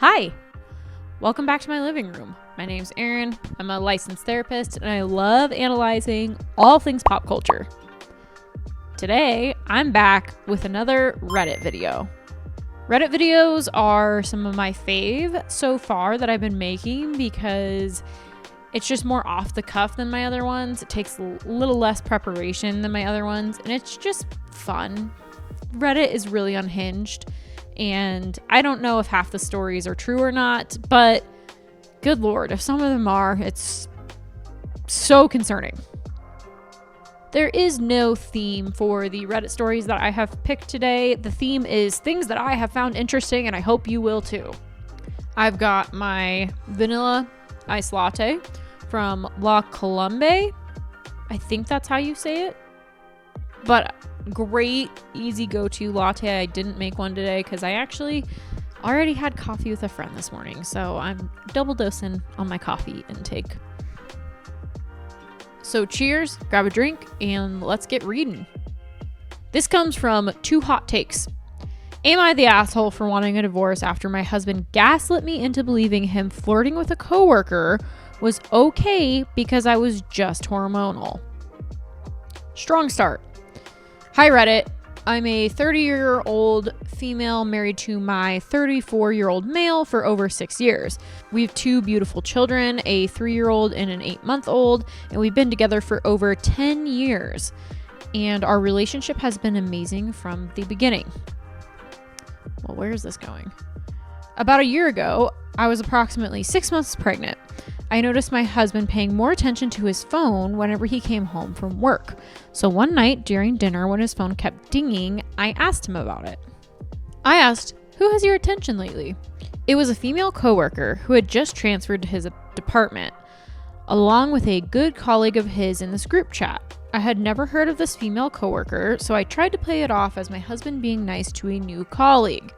Hi, welcome back to my living room. My name's Erin. I'm a licensed therapist and I love analyzing all things pop culture. Today, I'm back with another Reddit video. Reddit videos are some of my fave so far that I've been making because it's just more off the cuff than my other ones. It takes a little less preparation than my other ones and it's just fun. Reddit is really unhinged. And I don't know if half the stories are true or not, but good Lord, if some of them are, it's so concerning. There is no theme for the Reddit stories that I have picked today. The theme is things that I have found interesting, and I hope you will too. I've got my vanilla iced latte from La Colombe. I think that's how you say it. But great, easy go-to latte. I didn't make one today because I actually already had coffee with a friend this morning. So I'm double dosing on my coffee intake. So cheers, grab a drink, and let's get reading. This comes from Two Hot Takes. Am I the asshole for wanting a divorce after my husband gaslit me into believing him flirting with a coworker was okay because I was just hormonal? Strong start. Hi Reddit, I'm a 30-year-old female married to my 34-year-old male for over 6 years. We have 2 beautiful children, a 3-year-old and an 8-month-old, and we've been together for over 10 years. And our relationship has been amazing from the beginning. Well, where is this going? About a year ago, I was approximately 6 months pregnant. I noticed my husband paying more attention to his phone whenever he came home from work. So one night during dinner when his phone kept dinging, I asked him about it. I asked, "Who has your attention lately?" It was a female coworker who had just transferred to his department, along with a good colleague of his in this group chat. I had never heard of this female coworker, so I tried to play it off as my husband being nice to a new colleague.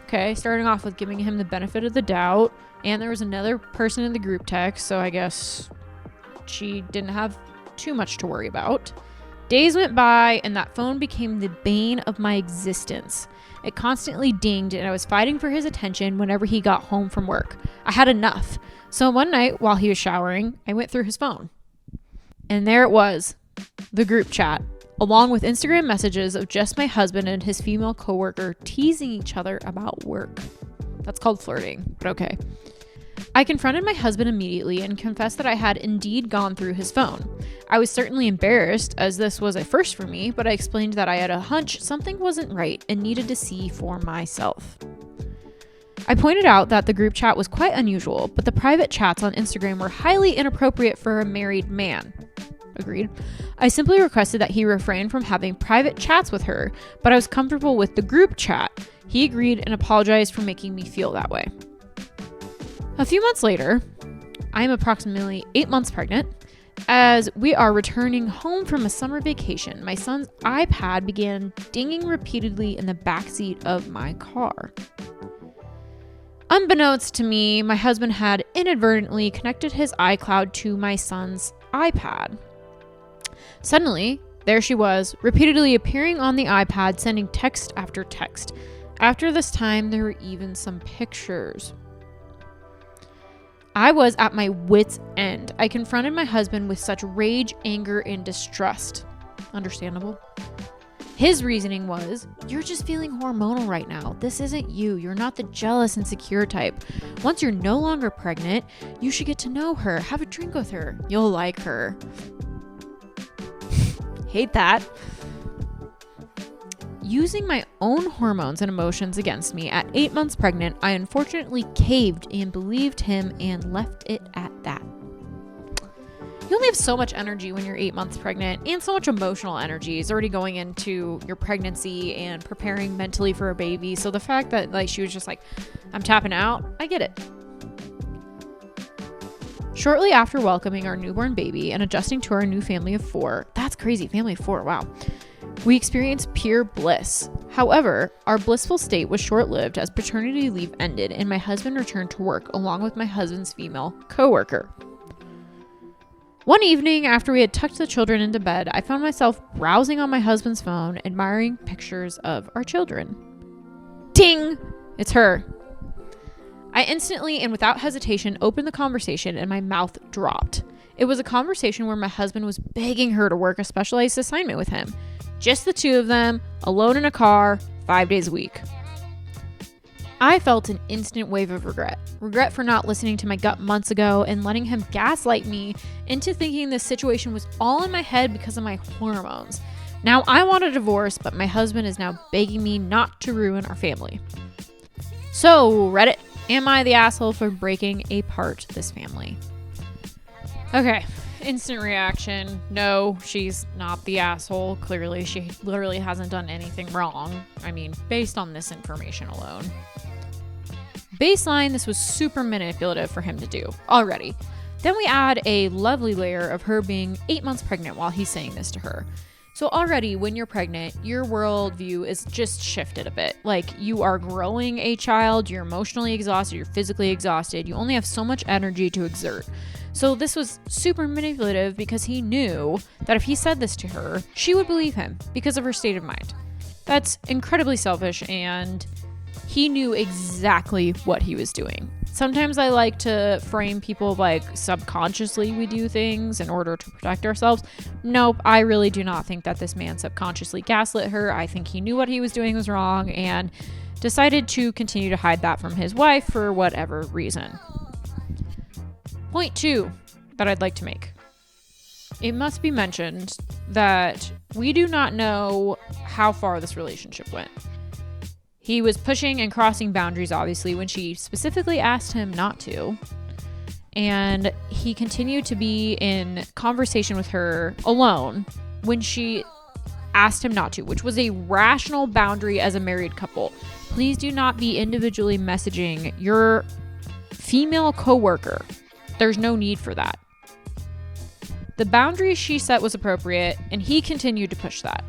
Okay, starting off with giving him the benefit of the doubt. And there was another person in the group text, so I guess she didn't have too much to worry about. Days went by, and that phone became the bane of my existence. It constantly dinged, and I was fighting for his attention whenever he got home from work. I had enough. So one night, while he was showering, I went through his phone. And there it was, the group chat, along with Instagram messages of just my husband and his female coworker teasing each other about work. That's called flirting, but okay. I confronted my husband immediately and confessed that I had indeed gone through his phone. I was certainly embarrassed as this was a first for me, but I explained that I had a hunch something wasn't right and needed to see for myself. I pointed out that the group chat was quite unusual, but the private chats on Instagram were highly inappropriate for a married man. Agreed. I simply requested that he refrain from having private chats with her, but I was comfortable with the group chat. He agreed and apologized for making me feel that way. A few months later, I am approximately 8 months pregnant. As we are returning home from a summer vacation, my son's iPad began dinging repeatedly in the backseat of my car. Unbeknownst to me, my husband had inadvertently connected his iCloud to my son's iPad. Suddenly, there she was, repeatedly appearing on the iPad, sending text after text. After this time, there were even some pictures. I was at my wit's end. I confronted my husband with such rage, anger, and distrust. Understandable. His reasoning was, "You're just feeling hormonal right now. This isn't you. You're not the jealous, insecure type. Once you're no longer pregnant, you should get to know her. Have a drink with her. You'll like her." Hate that. Using my own hormones and emotions against me at 8 months pregnant, I unfortunately caved and believed him and left it at that. You only have so much energy when you're 8 months pregnant, and so much emotional energy is already going into your pregnancy and preparing mentally for a baby. So the fact that she was just like, "I'm tapping out," I get it. Shortly after welcoming our newborn baby and adjusting to our new family of 4, that's crazy, family of 4, wow. We experienced pure bliss. However, our blissful state was short-lived as paternity leave ended and my husband returned to work along with my husband's female coworker. One evening, after we had tucked the children into bed, I found myself browsing on my husband's phone, admiring pictures of our children. Ding! It's her. I instantly and without hesitation opened the conversation and my mouth dropped. It was a conversation where my husband was begging her to work a specialized assignment with him. Just the two of them, alone in a car, 5 days a week. I felt an instant wave of regret. Regret for not listening to my gut months ago and letting him gaslight me into thinking this situation was all in my head because of my hormones. Now I want a divorce, but my husband is now begging me not to ruin our family. So, Reddit, am I the asshole for breaking apart this family? Okay, instant reaction. No, she's not the asshole. Clearly, she literally hasn't done anything wrong. I mean, based on this information alone. Baseline, this was super manipulative for him to do already. Then we add a lovely layer of her being 8 months pregnant while he's saying this to her. So already when you're pregnant, your worldview is just shifted a bit. Like, you are growing a child, you're emotionally exhausted, you're physically exhausted, you only have so much energy to exert. So this was super manipulative because he knew that if he said this to her, she would believe him because of her state of mind. That's incredibly selfish, and he knew exactly what he was doing. Sometimes I like to frame people like subconsciously we do things in order to protect ourselves. Nope, I really do not think that this man subconsciously gaslit her. I think he knew what he was doing was wrong and decided to continue to hide that from his wife for whatever reason. Point 2 that I'd like to make. It must be mentioned that we do not know how far this relationship went. He was pushing and crossing boundaries, obviously, when she specifically asked him not to. And he continued to be in conversation with her alone when she asked him not to, which was a rational boundary as a married couple. Please do not be individually messaging your female coworker. There's no need for that. The boundary she set was appropriate, and he continued to push that.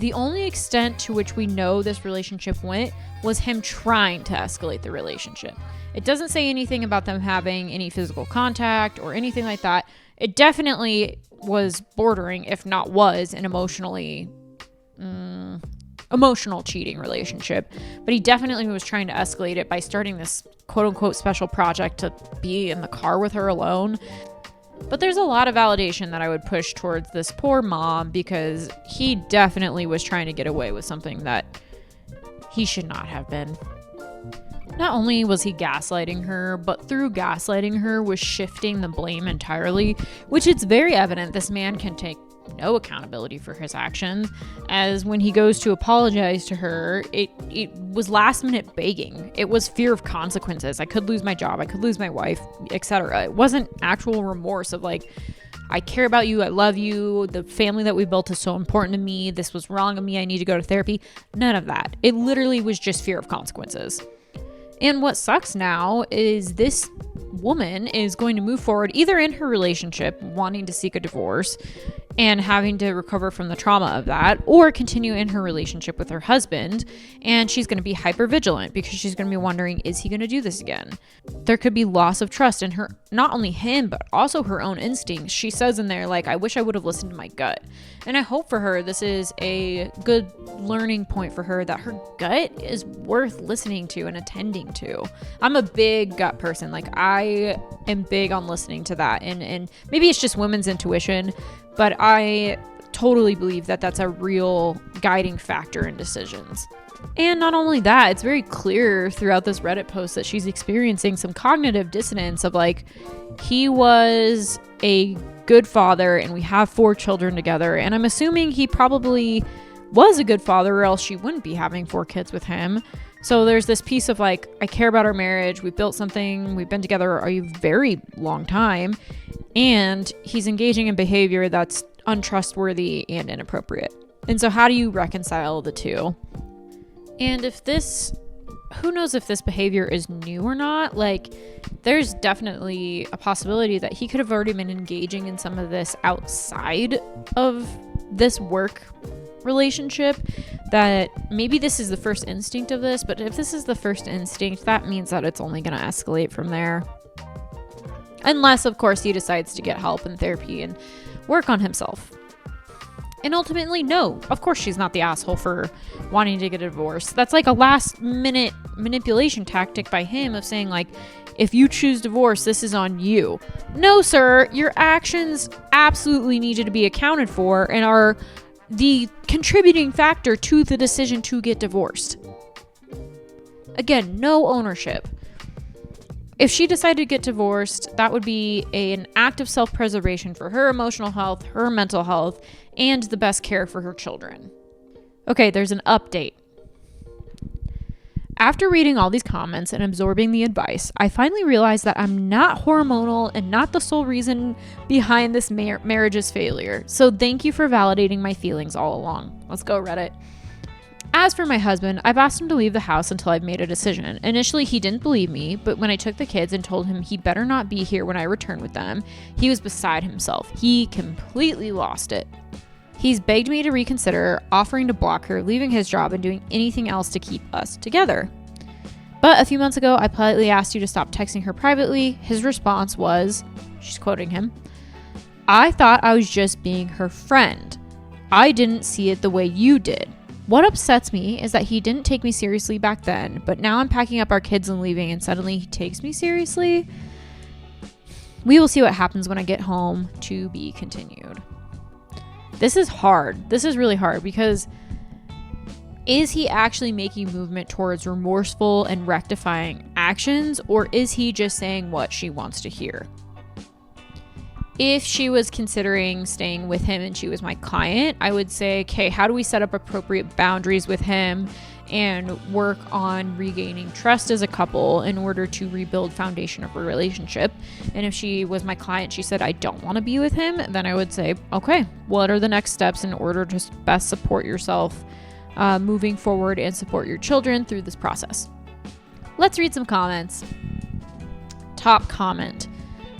The only extent to which we know this relationship went was him trying to escalate the relationship. It doesn't say anything about them having any physical contact or anything like that. It definitely was bordering, if not was, an emotional cheating relationship. But he definitely was trying to escalate it by starting this quote-unquote special project to be in the car with her alone. But there's a lot of validation that I would push towards this poor mom because he definitely was trying to get away with something that he should not have been. Not only was he gaslighting her, but through gaslighting her was shifting the blame entirely, which it's very evident this man can take no accountability for his actions, as when he goes to apologize to her, it was last minute begging. It was fear of consequences. I could lose my job, I could lose my wife, etc. It wasn't actual remorse of like, I care about you, I love you, the family that we built is so important to me, this was wrong of me, I need to go to therapy. None of that. It literally was just fear of consequences. And what sucks now is this woman is going to move forward either in her relationship wanting to seek a divorce and having to recover from the trauma of that, or continue in her relationship with her husband, and she's going to be hyper vigilant because she's going to be wondering, is he going to do this again? There could be loss of trust in her, not only him, but also her own instincts. She says in there, like, I wish I would have listened to my gut. And I hope for her this is a good learning point for her, that her gut is worth listening to and attending to. I'm a big gut person. Like, I am big on listening to that, and maybe it's just women's intuition, but I totally believe that that's a real guiding factor in decisions. And not only that, it's very clear throughout this Reddit post that she's experiencing some cognitive dissonance of like, he was a good father and we have 4 children together. And I'm assuming he probably was a good father or else she wouldn't be having 4 kids with him. So there's this piece of like, I care about our marriage. We've built something. We've been together a very long time. And he's engaging in behavior that's untrustworthy and inappropriate. And so how do you reconcile the two? And if this, who knows if this behavior is new or not? Like, there's definitely a possibility that he could have already been engaging in some of this outside of this work relationship, that maybe this is the first instinct of this, but if this is the first instinct, that means that it's only going to escalate from there. Unless, of course, he decides to get help and therapy and work on himself. And ultimately, no, of course she's not the asshole for wanting to get a divorce. That's like a last minute manipulation tactic by him of saying like, if you choose divorce, this is on you. No, sir, your actions absolutely needed to be accounted for and are the contributing factor to the decision to get divorced. Again, no ownership. If she decided to get divorced, that would be an act of self-preservation for her emotional health, her mental health, and the best care for her children. Okay, there's an update. After reading all these comments and absorbing the advice, I finally realized that I'm not hormonal and not the sole reason behind this marriage's failure. So thank you for validating my feelings all along. Let's go, Reddit. As for my husband, I've asked him to leave the house until I've made a decision. Initially, he didn't believe me, but when I took the kids and told him he better not be here when I return with them, he was beside himself. He completely lost it. He's begged me to reconsider, offering to block her, leaving his job, and doing anything else to keep us together. But a few months ago, I politely asked you to stop texting her privately. His response was, she's quoting him, "I thought I was just being her friend. I didn't see it the way you did. What upsets me is that he didn't take me seriously back then, but now I'm packing up our kids and leaving and suddenly he takes me seriously. We will see what happens when I get home. To be continued." This is hard. This is really hard because is he actually making movement towards remorseful and rectifying actions, or is he just saying what she wants to hear? If she was considering staying with him and she was my client, I would say, okay, how do we set up appropriate boundaries with him and work on regaining trust as a couple in order to rebuild foundation of a relationship? And if she was my client, she said, I don't want to be with him, then I would say, okay, what are the next steps in order to best support yourself moving forward and support your children through this process? Let's read some comments. Top comment.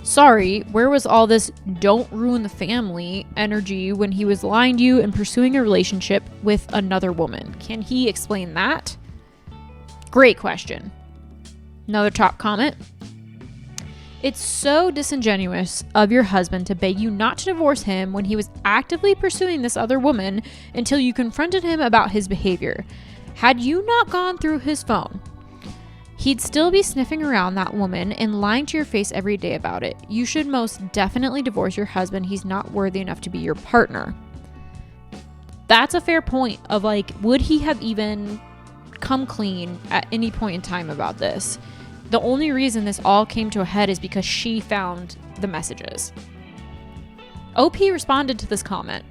Sorry, where was all this don't ruin the family energy when he was lying to you and pursuing a relationship with another woman? Can he explain that? Great question. Another top comment. It's so disingenuous of your husband to beg you not to divorce him when he was actively pursuing this other woman until you confronted him about his behavior. Had you not gone through his phone, he'd still be sniffing around that woman and lying to your face every day about it. You should most definitely divorce your husband. He's not worthy enough to be your partner. That's a fair point of like, would he have even come clean at any point in time about this? The only reason this all came to a head is because she found the messages. OP responded to this comment.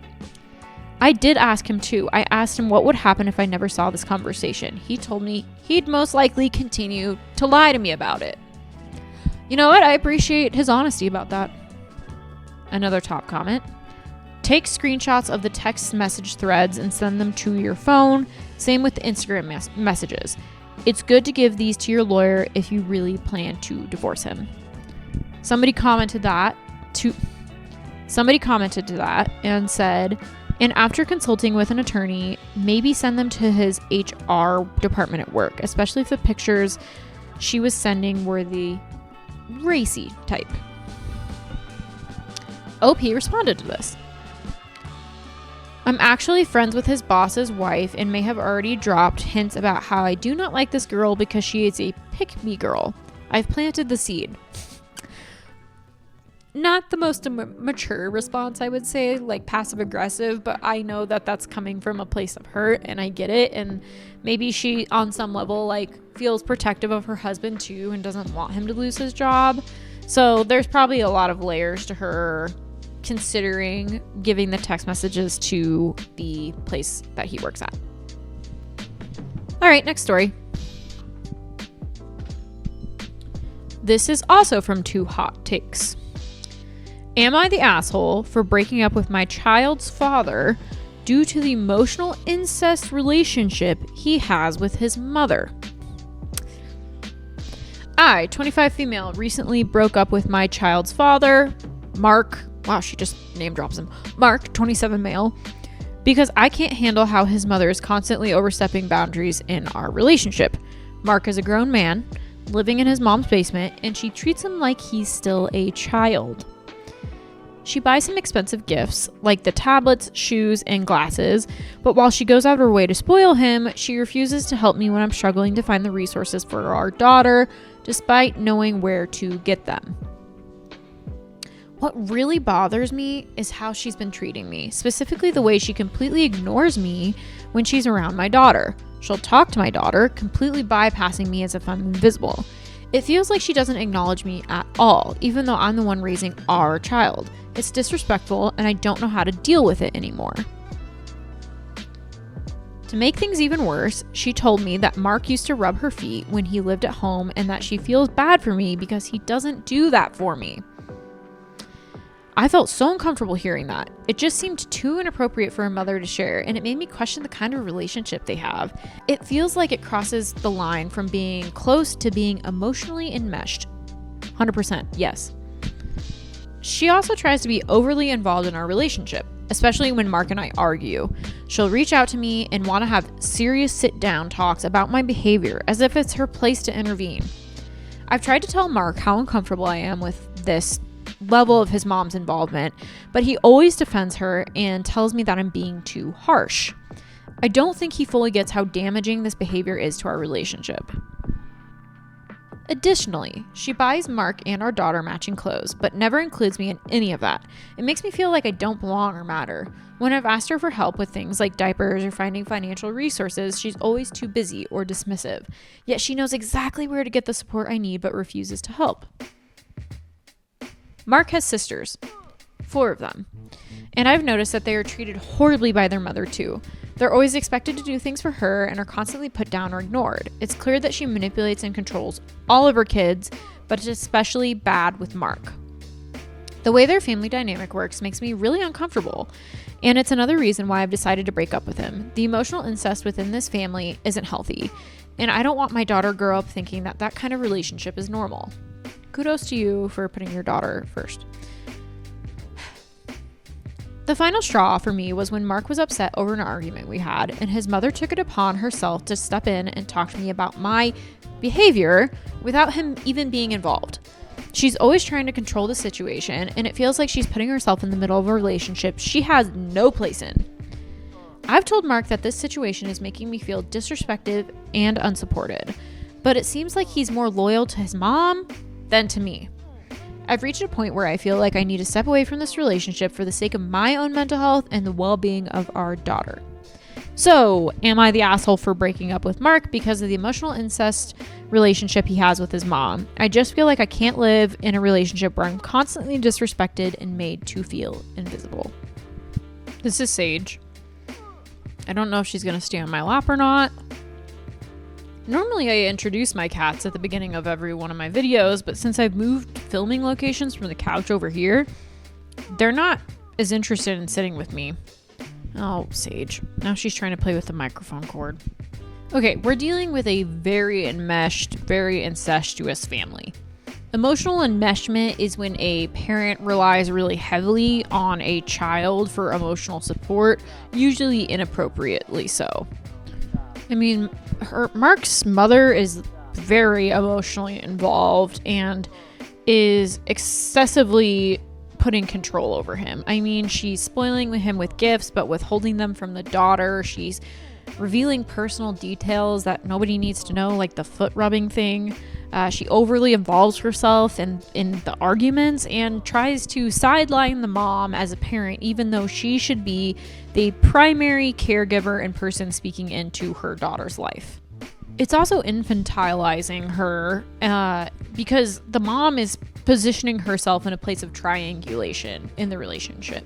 I did ask him too. I asked him what would happen if I never saw this conversation. He told me he'd most likely continue to lie to me about it. You know what? I appreciate his honesty about that. Another top comment. Take screenshots of the text message threads and send them to your phone. Same with the Instagram messages. It's good to give these to your lawyer if you really plan to divorce him. Somebody commented to that and said, and after consulting with an attorney, maybe send them to his HR department at work, especially if the pictures she was sending were the racy type. OP responded to this. I'm actually friends with his boss's wife and may have already dropped hints about how I do not like this girl because she is a pick-me girl. I've planted the seed. Not the most mature response, I would say, like passive aggressive, but I know that that's coming from a place of hurt and I get it. And maybe she on some level like feels protective of her husband too and doesn't want him to lose his job. So there's probably a lot of layers to her considering giving the text messages to the place that he works at. All right, next story. This is also from Two Hot Takes. Am I the asshole for breaking up with my child's father due to the emotional incest relationship he has with his mother? I, 25 female, recently broke up with my child's father, Mark. Wow, she just name drops him. Mark, 27 male, because I can't handle how his mother is constantly overstepping boundaries in our relationship. Mark is a grown man living in his mom's basement, and she treats him like he's still a child. She buys some expensive gifts, like the tablets, shoes, and glasses, but while she goes out of her way to spoil him, she refuses to help me when I'm struggling to find the resources for our daughter, despite knowing where to get them. What really bothers me is how she's been treating me, specifically the way she completely ignores me when she's around my daughter. She'll talk to my daughter, completely bypassing me as if I'm invisible. It feels like she doesn't acknowledge me at all, even though I'm the one raising our child. It's disrespectful, and I don't know how to deal with it anymore. To make things even worse, she told me that Mark used to rub her feet when he lived at home and that she feels bad for me because he doesn't do that for me. I felt so uncomfortable hearing that. It just seemed too inappropriate for a mother to share, and it made me question the kind of relationship they have. It feels like it crosses the line from being close to being emotionally enmeshed. 100%, yes. She also tries to be overly involved in our relationship, especially when Mark and I argue. She'll reach out to me and want to have serious sit-down talks about my behavior, as if it's her place to intervene. I've tried to tell Mark how uncomfortable I am with this level of his mom's involvement, but he always defends her and tells me that I'm being too harsh. I don't think he fully gets how damaging this behavior is to our relationship. Additionally, she buys Mark and our daughter matching clothes, but never includes me in any of that. It makes me feel like I don't belong or matter. When I've asked her for help with things like diapers or finding financial resources, she's always too busy or dismissive. Yet she knows exactly where to get the support I need, but refuses to help. Mark has sisters, 4 of them, and I've noticed that they are treated horribly by their mother too. They're always expected to do things for her and are constantly put down or ignored. It's clear that she manipulates and controls all of her kids, but it's especially bad with Mark. The way their family dynamic works makes me really uncomfortable, and it's another reason why I've decided to break up with him. The emotional incest within this family isn't healthy, and I don't want my daughter to grow up thinking that that kind of relationship is normal. Kudos to you for putting your daughter first. The final straw for me was when Mark was upset over an argument we had, and his mother took it upon herself to step in and talk to me about my behavior without him even being involved. She's always trying to control the situation, and it feels like she's putting herself in the middle of a relationship she has no place in. I've told Mark that this situation is making me feel disrespected and unsupported, but it seems like he's more loyal to his mom than to me. I've reached a point where I feel like I need to step away from this relationship for the sake of my own mental health and the well-being of our daughter. So, am I the asshole for breaking up with Mark because of the emotional incest relationship he has with his mom? I just feel like I can't live in a relationship where I'm constantly disrespected and made to feel invisible. This is Sage. I don't know if she's going to stay on my lap or not. Normally I introduce my cats at the beginning of every one of my videos, but since I've moved filming locations from the couch over here, they're not as interested in sitting with me. Oh, Sage. Now she's trying to play with the microphone cord. Okay, we're dealing with a very enmeshed, very incestuous family. Emotional enmeshment is when a parent relies really heavily on a child for emotional support, usually inappropriately so. I mean, Mark's mother is very emotionally involved and is excessively putting control over him. I mean, she's spoiling him with gifts, but withholding them from the daughter. She's revealing personal details that nobody needs to know, like the foot rubbing thing. She overly involves herself in the arguments and tries to sideline the mom as a parent, even though she should be the primary caregiver and person speaking into her daughter's life. It's also infantilizing her because the mom is positioning herself in a place of triangulation in the relationship.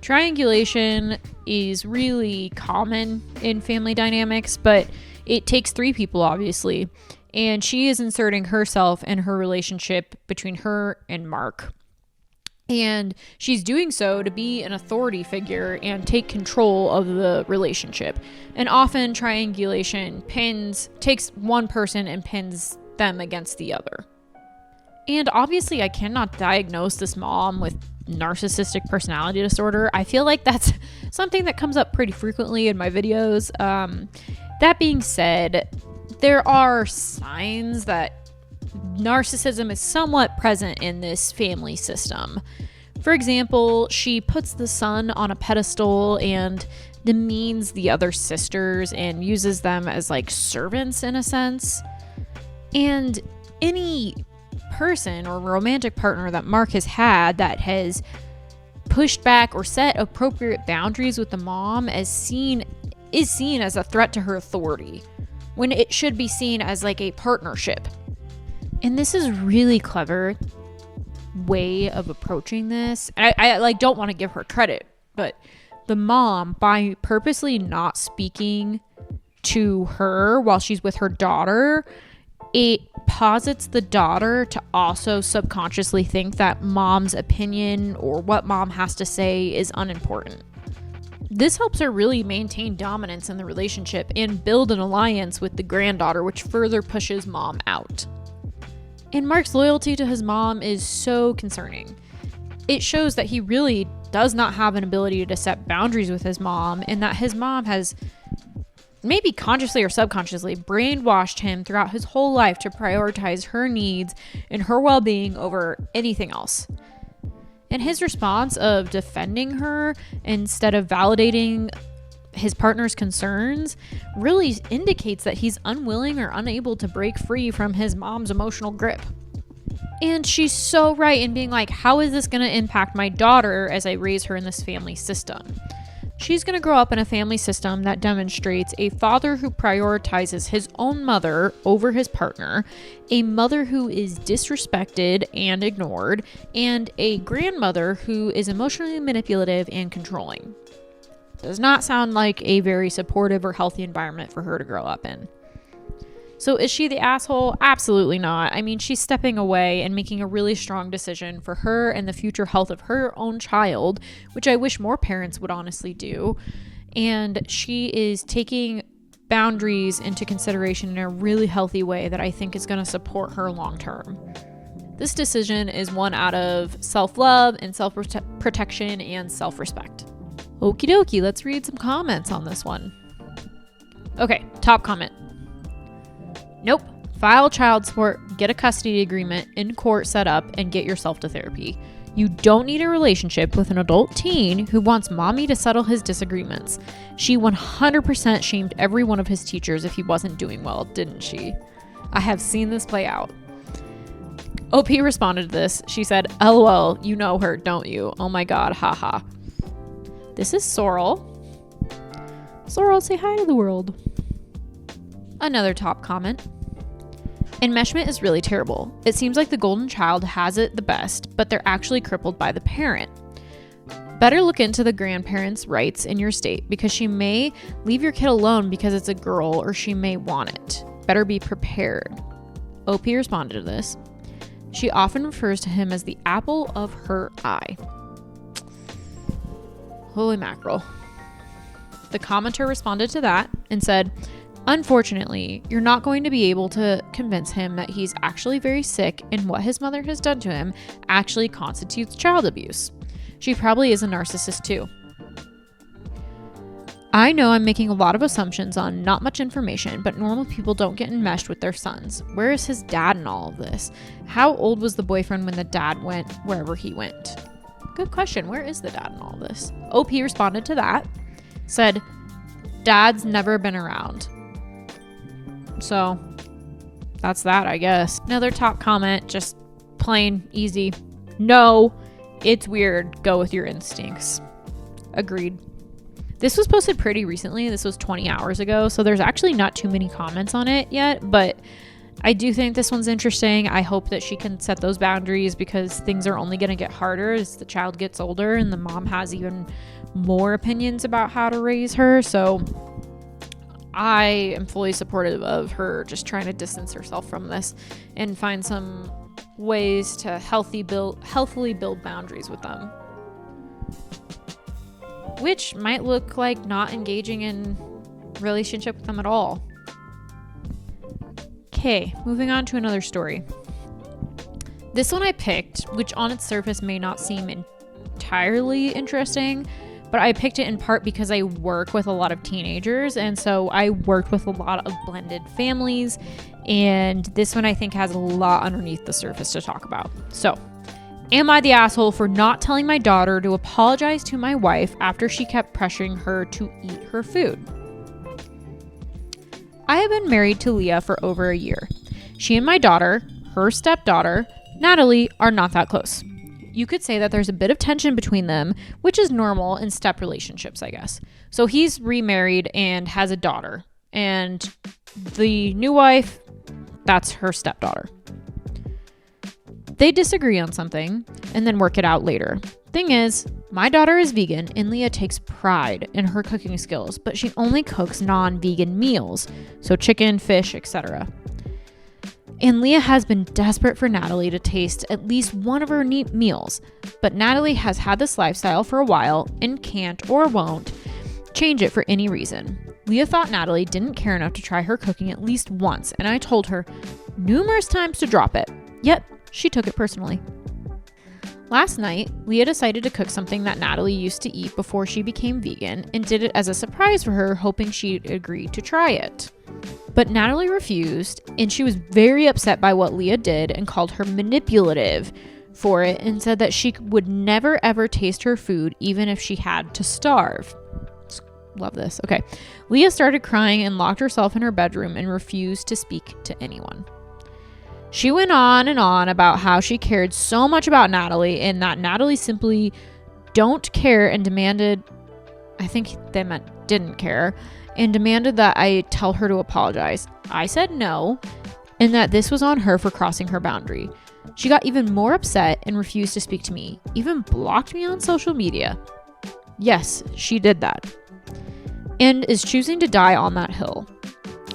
Triangulation is really common in family dynamics, but it takes 3 people, obviously. And she is inserting herself in her relationship between her and Mark. And she's doing so to be an authority figure and take control of the relationship. And often triangulation takes one person and pins them against the other. And obviously I cannot diagnose this mom with narcissistic personality disorder. I feel like that's something that comes up pretty frequently in my videos. That being said, there are signs that narcissism is somewhat present in this family system. For example, she puts the son on a pedestal and demeans the other sisters and uses them as like servants in a sense. And any person or romantic partner that Mark has had that has pushed back or set appropriate boundaries with the mom is seen as a threat to her authority, when it should be seen as like a partnership. And this is really clever way of approaching this. And I like don't want to give her credit, but the mom, by purposely not speaking to her while she's with her daughter, it posits the daughter to also subconsciously think that mom's opinion or what mom has to say is unimportant. This helps her really maintain dominance in the relationship and build an alliance with the granddaughter, which further pushes mom out. And Mark's loyalty to his mom is so concerning. It shows that he really does not have an ability to set boundaries with his mom, and that his mom has, maybe consciously or subconsciously, brainwashed him throughout his whole life to prioritize her needs and her well-being over anything else. And his response of defending her instead of validating his partner's concerns really indicates that he's unwilling or unable to break free from his mom's emotional grip. And she's so right in being like, how is this going to impact my daughter as I raise her in this family system? She's going to grow up in a family system that demonstrates a father who prioritizes his own mother over his partner, a mother who is disrespected and ignored, and a grandmother who is emotionally manipulative and controlling. Does not sound like a very supportive or healthy environment for her to grow up in. So is she the asshole? Absolutely not. I mean, she's stepping away and making a really strong decision for her and the future health of her own child, which I wish more parents would honestly do. And she is taking boundaries into consideration in a really healthy way that I think is going to support her long term. This decision is one out of self-love and self-protection and self-respect. Okie dokie, let's read some comments on this one. Okay, top comment. Nope. File child support, get a custody agreement in court set up, and get yourself to therapy. You don't need a relationship with an adult teen who wants mommy to settle his disagreements. She 100% shamed every one of his teachers if he wasn't doing well, didn't she? I have seen this play out. OP responded to this. She said, LOL, you know her, don't you? Oh my god, haha. This is Sorrel. Sorrel, say hi to the world. Another top comment. Enmeshment is really terrible. It seems like the golden child has it the best, but they're actually crippled by the parent. Better look into the grandparents' rights in your state, because she may leave your kid alone because it's a girl, or she may want it. Better be prepared. OP responded to this. She often refers to him as the apple of her eye. Holy mackerel. The commenter responded to that and said, unfortunately, you're not going to be able to convince him that he's actually very sick and what his mother has done to him actually constitutes child abuse. She probably is a narcissist too. I know I'm making a lot of assumptions on not much information, but normal people don't get enmeshed with their sons. Where is his dad in all of this? How old was the boyfriend when the dad went wherever he went? Good question. Where is the dad in all of this? OP responded to that, said, Dad's never been around. So that's that, I guess. Another top comment, just plain easy. No, it's weird. Go with your instincts. Agreed. This was posted pretty recently. This was 20 hours ago, so there's actually not too many comments on it yet, but I do think this one's interesting. I hope that she can set those boundaries, because things are only going to get harder as the child gets older and the mom has even more opinions about how to raise her. So I am fully supportive of her just trying to distance herself from this and find some ways to healthily build boundaries with them, which might look like not engaging in relationship with them at all. Okay, moving on to another story. This one I picked, which on its surface may not seem entirely interesting, but I picked it in part because I work with a lot of teenagers, and so I worked with a lot of blended families, and this one I think has a lot underneath the surface to talk about. So, Am I the asshole for not telling my daughter to apologize to my wife after she kept pressuring her to eat her food? I have been married to Leah for over a year. She and my daughter, her stepdaughter, Natalie, are not that close. You could say that there's a bit of tension between them, which is normal in step relationships, I guess. So he's remarried and has a daughter. And the new wife, that's her stepdaughter. They disagree on something and then work it out later. Thing is, my daughter is vegan and Leah takes pride in her cooking skills, but she only cooks non-vegan meals, so chicken, fish, etc. And Leah has been desperate for Natalie to taste at least one of her neat meals, but Natalie has had this lifestyle for a while and can't or won't change it for any reason. Leah thought Natalie didn't care enough to try her cooking at least once, and I told her numerous times to drop it, yet she took it personally. Last night, Leah decided to cook something that Natalie used to eat before she became vegan and did it as a surprise for her, hoping she'd agree to try it. But Natalie refused, and she was very upset by what Leah did and called her manipulative for it and said that she would never ever taste her food even if she had to starve. Love this. Okay. Leah started crying and locked herself in her bedroom and refused to speak to anyone. She went on and on about how she cared so much about Natalie and that Natalie simply don't care and demanded, I think they meant didn't care, and demanded that I tell her to apologize. I said no, and that this was on her for crossing her boundary. She got even more upset and refused to speak to me, even blocked me on social media. Yes, she did that, and is choosing to die on that hill.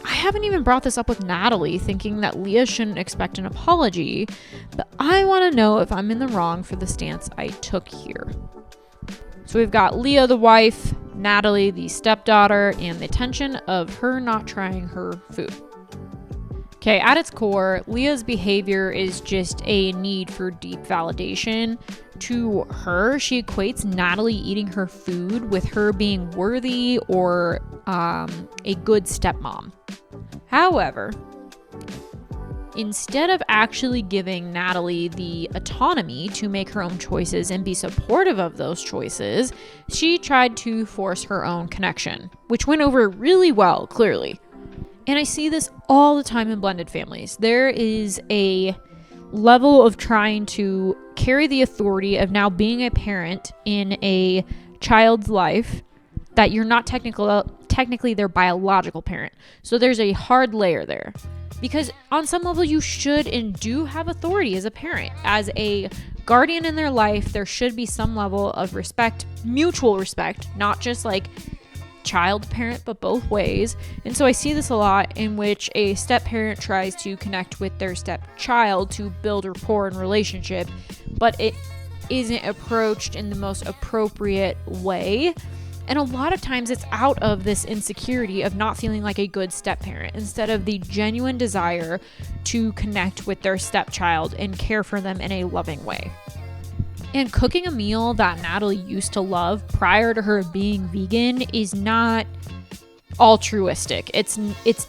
I haven't even brought this up with Natalie, thinking that Leah shouldn't expect an apology, but I want to know if I'm in the wrong for the stance I took here. So we've got Leah, the wife, Natalie, the stepdaughter, and the tension of her not trying her food. Okay, at its core, Leah's behavior is just a need for deep validation. To her, she equates Natalie eating her food with her being worthy or a good stepmom. However, instead of actually giving Natalie the autonomy to make her own choices and be supportive of those choices, she tried to force her own connection, which went over really well, clearly. And I see this all the time in blended families. There is a level of trying to carry the authority of now being a parent in a child's life that you're not technically their biological parent. So there's a hard layer there. Because on some level, you should and do have authority as a parent. As a guardian in their life, there should be some level of respect, mutual respect, not just like child parent, but both ways. And so I see this a lot in which a step parent tries to connect with their stepchild to build rapport and relationship, but it isn't approached in the most appropriate way. And a lot of times it's out of this insecurity of not feeling like a good step parent instead of the genuine desire to connect with their stepchild and care for them in a loving way. And cooking a meal that Natalie used to love prior to her being vegan is not altruistic. It's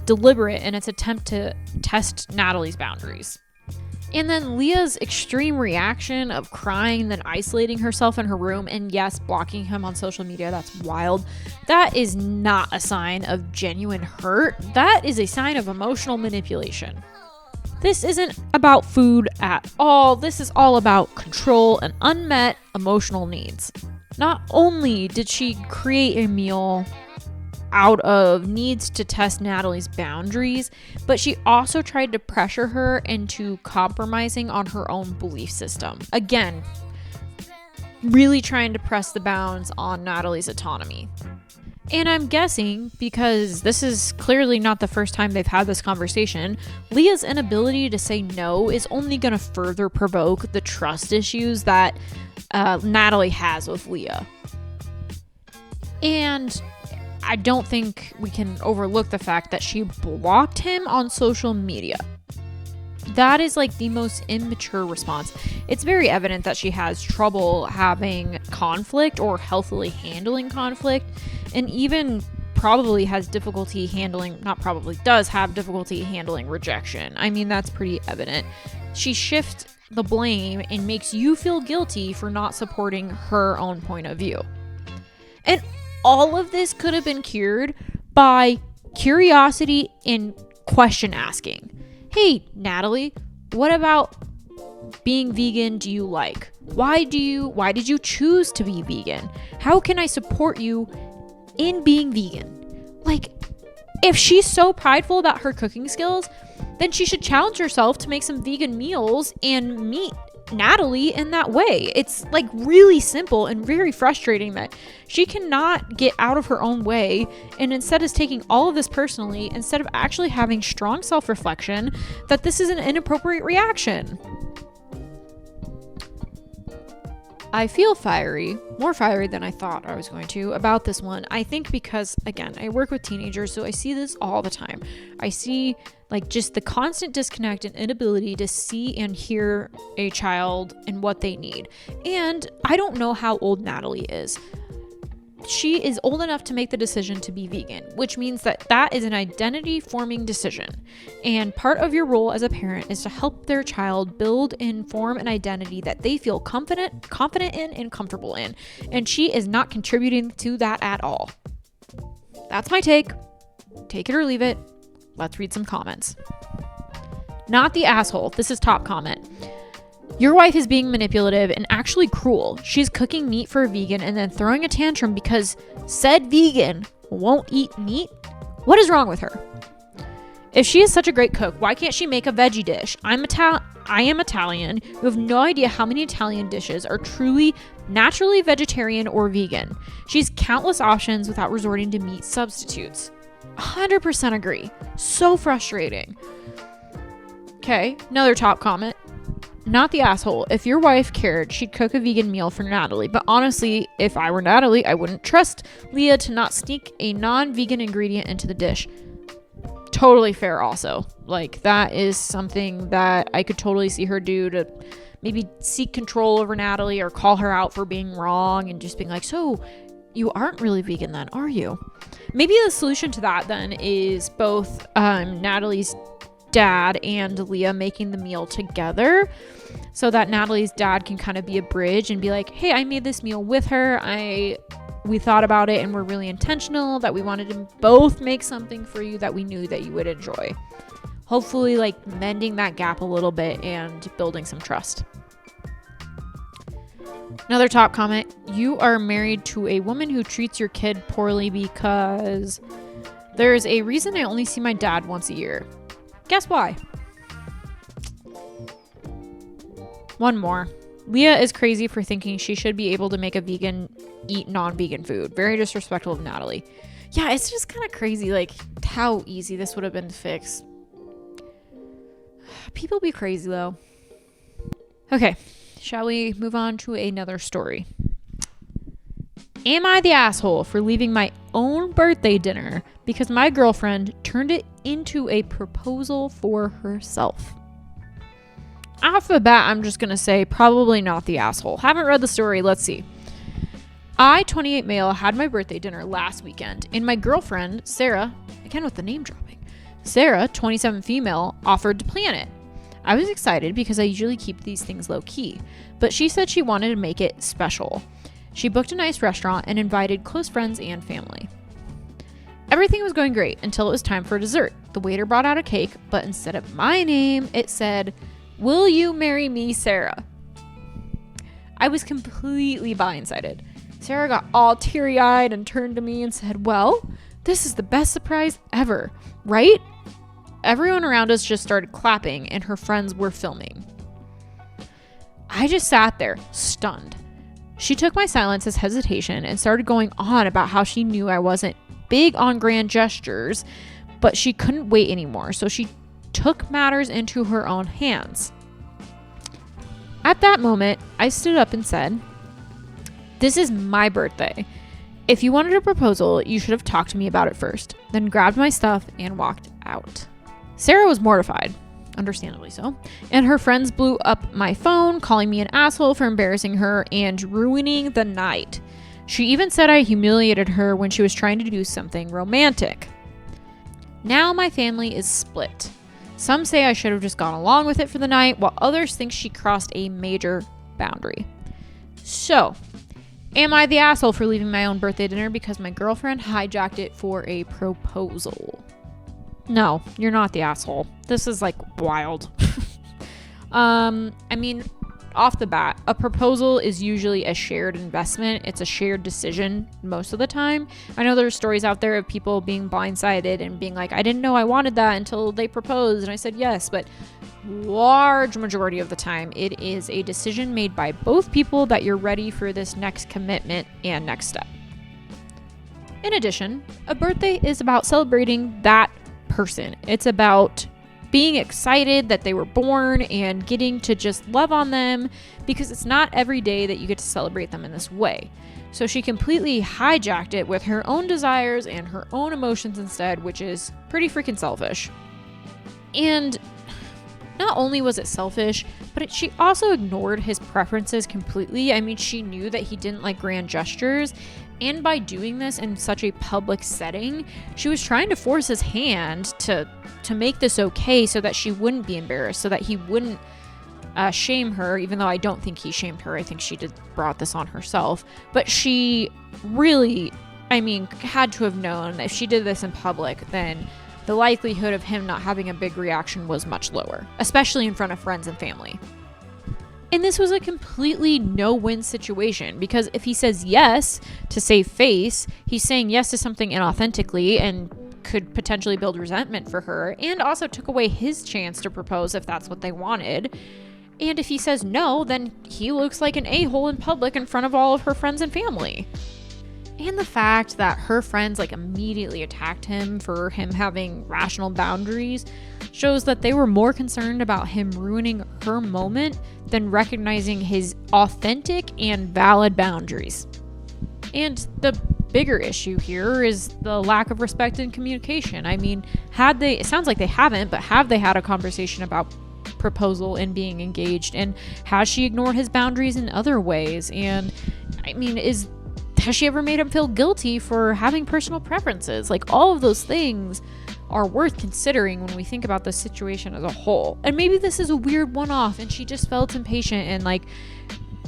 deliberate in its attempt to test Natalie's boundaries. And then Leah's extreme reaction of crying, then isolating herself in her room, and yes, blocking him on social media, that's wild. That is not a sign of genuine hurt. That is a sign of emotional manipulation. This isn't about food at all. This is all about control and unmet emotional needs. Not only did she create a meal out of needs to test Natalie's boundaries, but she also tried to pressure her into compromising on her own belief system. Again, really trying to press the bounds on Natalie's autonomy. And I'm guessing, because this is clearly not the first time they've had this conversation, Leah's inability to say no is only going to further provoke the trust issues that Natalie has with Leah. And I don't think we can overlook the fact that she blocked him on social media. That is like the most immature response. It's very evident that she has trouble having conflict or healthily handling conflict, and even probably has difficulty handling, not probably, does have difficulty handling rejection. I mean, that's pretty evident. She shifts the blame and makes you feel guilty for not supporting her own point of view. And all of this could have been cured by curiosity and question asking. Hey, Natalie, what about being vegan do you like? Why did you choose to be vegan? How can I support you in being vegan? Like, if she's so prideful about her cooking skills, then she should challenge herself to make some vegan meals and meet Natalie in that way. It's like really simple and very frustrating that she cannot get out of her own way and instead is taking all of this personally instead of actually having strong self-reflection that this is an inappropriate reaction. I feel fiery, more fiery than I thought I was going to about this one. I think because, again, I work with teenagers, so I see this all the time. I see like just the constant disconnect and inability to see and hear a child and what they need. And I don't know how old Natalie is. She is old enough to make the decision to be vegan, which means that is an identity forming decision. And part of your role as a parent is to help their child build and form an identity that they feel confident in and comfortable in. And she is not contributing to that at all. That's my take. Take it or leave it. Let's read some comments. Not the asshole. This is top comment. Your wife is being manipulative and actually cruel. She's cooking meat for a vegan and then throwing a tantrum because said vegan won't eat meat? What is wrong with her? If she is such a great cook, why can't she make a veggie dish? I am Italian. You have no idea how many Italian dishes are truly naturally vegetarian or vegan. She has countless options without resorting to meat substitutes. 100% agree. So frustrating. Okay, another top comment. Not the asshole. If your wife cared, she'd cook a vegan meal for Natalie. But honestly, if I were Natalie, I wouldn't trust Leah to not sneak a non-vegan ingredient into the dish. Totally fair also. Like, that is something that I could totally see her do to maybe seek control over Natalie or call her out for being wrong and just being like, so you aren't really vegan then, are you? Maybe the solution to that then is both Natalie's dad and Leah making the meal together so that Natalie's dad can kind of be a bridge and be like, hey, I made this meal with her. We thought about it and we're really intentional that we wanted to both make something for you that we knew that you would enjoy. Hopefully like mending that gap a little bit and building some trust. Another top comment. You are married to a woman who treats your kid poorly because there's a reason I only see my dad once a year. Guess why? One more. Leah is crazy for thinking she should be able to make a vegan eat non-vegan food. Very disrespectful of Natalie. Yeah, it's just kind of crazy like how easy this would have been to fix. People be crazy though. Okay, shall we move on to another story? Am I the asshole for leaving my own birthday dinner because my girlfriend turned it into a proposal for herself? Off the bat, I'm just going to say probably not the asshole. Haven't read the story. Let's see. I, 28 male, had my birthday dinner last weekend, and my girlfriend, Sarah, again with the name dropping, Sarah, 27 female, offered to plan it. I was excited because I usually keep these things low key, but she said she wanted to make it special. She booked a nice restaurant and invited close friends and family. Everything was going great until it was time for dessert. The waiter brought out a cake, but instead of my name, it said, "Will you marry me, Sarah?" I was completely blindsided. Sarah got all teary-eyed and turned to me and said, "Well, this is the best surprise ever, right?" Everyone around us just started clapping and her friends were filming. I just sat there, stunned. She took my silence as hesitation and started going on about how she knew I wasn't big on grand gestures, but she couldn't wait anymore, so she took matters into her own hands. At that moment, I stood up and said, "This is my birthday. If you wanted a proposal, you should have talked to me about it first," then grabbed my stuff and walked out. Sarah was mortified, understandably so, and her friends blew up my phone, calling me an asshole for embarrassing her and ruining the night. She even said I humiliated her when she was trying to do something romantic. Now my family is split. Some say I should have just gone along with it for the night, while others think she crossed a major boundary. So, am I the asshole for leaving my own birthday dinner because my girlfriend hijacked it for a proposal? No, you're not the asshole. This is like wild. I mean, off the bat, a proposal is usually a shared investment. It's a shared decision most of the time. I know there's stories out there of people being blindsided and being like, I didn't know I wanted that until they proposed and I said yes, but large majority of the time it is a decision made by both people that you're ready for this next commitment and next step. In addition, a birthday is about celebrating that person. It's about being excited that they were born and getting to just love on them, because it's not every day that you get to celebrate them in this way. So she completely hijacked it with her own desires and her own emotions instead, which is pretty freaking selfish. And not only was it selfish, but she also ignored his preferences completely. I mean, she knew that he didn't like grand gestures, and by doing this in such a public setting, she was trying to force his hand to make this okay so that she wouldn't be embarrassed, so that he wouldn't shame her, even though I don't think he shamed her. I think she brought this on herself. But she really, I mean, had to have known that if she did this in public, then the likelihood of him not having a big reaction was much lower, especially in front of friends and family. And this was a completely no-win situation, because if he says yes to save face, he's saying yes to something inauthentically and could potentially build resentment for her, and also took away his chance to propose if that's what they wanted. And if he says no, then he looks like an a-hole in public in front of all of her friends and family. And the fact that her friends like immediately attacked him for him having rational boundaries shows that they were more concerned about him ruining her moment than recognizing his authentic and valid boundaries. And the bigger issue here is the lack of respect and communication. I mean, it sounds like they haven't, but have they had a conversation about proposal and being engaged? And has she ignored his boundaries in other ways? And I mean, has she ever made him feel guilty for having personal preferences? Like, all of those things are worth considering when we think about the situation as a whole. And maybe this is a weird one-off and she just felt impatient and like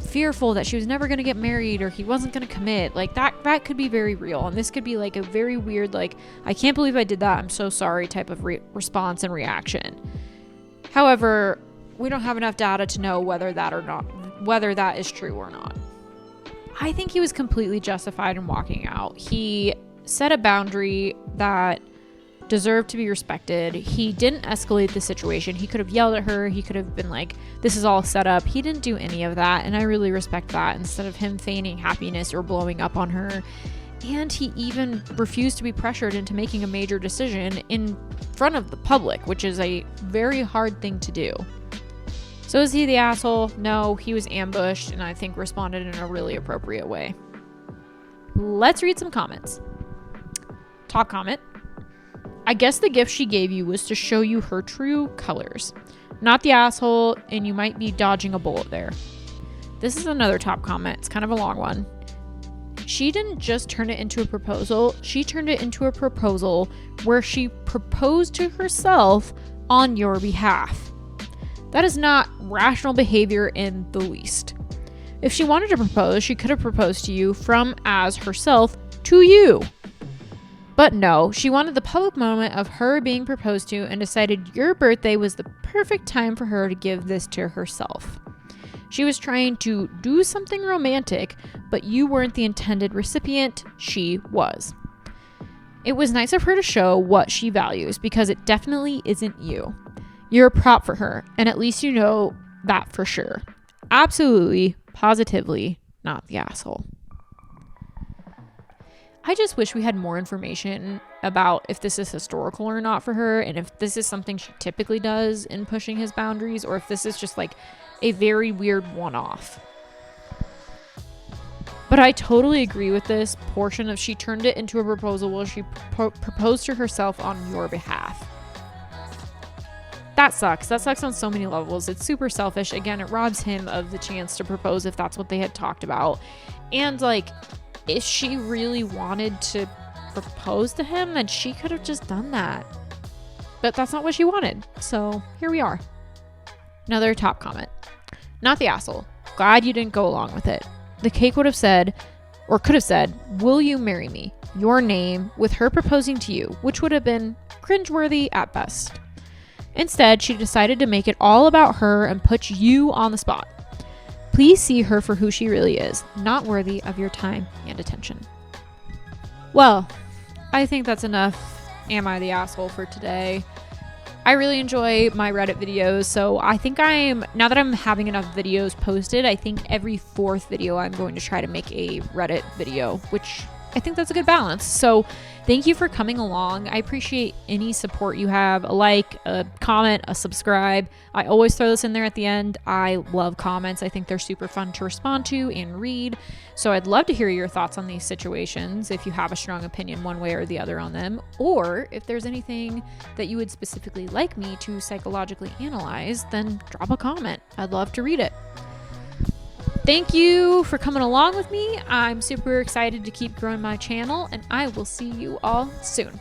fearful that she was never going to get married or he wasn't going to commit. Like that could be very real. And this could be like a very weird, like, I can't believe I did that, I'm so sorry type of response and reaction. However, we don't have enough data to know whether that is true or not. I think he was completely justified in walking out. He set a boundary that deserved to be respected. He didn't escalate the situation. He could have yelled at her. He could have been like, this is all set up. He didn't do any of that, and I really respect that. Instead of him feigning happiness or blowing up on her. And he even refused to be pressured into making a major decision in front of the public, which is a very hard thing to do. So is he the asshole? No, he was ambushed, and I think responded in a really appropriate way. Let's read some comments. Top comment: I guess the gift she gave you was to show you her true colors. Not the asshole, and you might be dodging a bullet there. This is another top comment. It's kind of a long one. She didn't just turn it into a proposal. She turned it into a proposal where she proposed to herself on your behalf. That is not rational behavior in the least. If she wanted to propose, she could have proposed to you from as herself to you. But no, she wanted the public moment of her being proposed to and decided your birthday was the perfect time for her to give this to herself. She was trying to do something romantic, but you weren't the intended recipient, she was. It was nice of her to show what she values, because it definitely isn't you. You're a prop for her, and at least you know that for sure. Absolutely, positively, not the asshole. I just wish we had more information about if this is historical or not for her, and if this is something she typically does in pushing his boundaries, or if this is just like a very weird one-off. But I totally agree with this portion of she turned it into a proposal where she proposed to herself on your behalf. That sucks. That sucks on so many levels. It's super selfish. Again, it robs him of the chance to propose if that's what they had talked about. And like, if she really wanted to propose to him, then she could have just done that. But that's not what she wanted. So here we are. Another top comment. Not the asshole. Glad you didn't go along with it. The cake would have said, or could have said, will you marry me? Your name with her proposing to you, which would have been cringeworthy at best. Instead, she decided to make it all about her and put you on the spot. Please see her for who she really is, not worthy of your time and attention. Well, I think that's enough Am I the Asshole for today. I really enjoy my Reddit videos, so I think now that I'm having enough videos posted, I think every 4th video I'm going to try to make a Reddit video, which I think that's a good balance. So thank you for coming along. I appreciate any support you have, a like, a comment, a subscribe. I always throw this in there at the end. I love comments. I think they're super fun to respond to and read. So I'd love to hear your thoughts on these situations, if you have a strong opinion one way or the other on them, or if there's anything that you would specifically like me to psychologically analyze, then drop a comment. I'd love to read it. Thank you for coming along with me. I'm super excited to keep growing my channel, and I will see you all soon.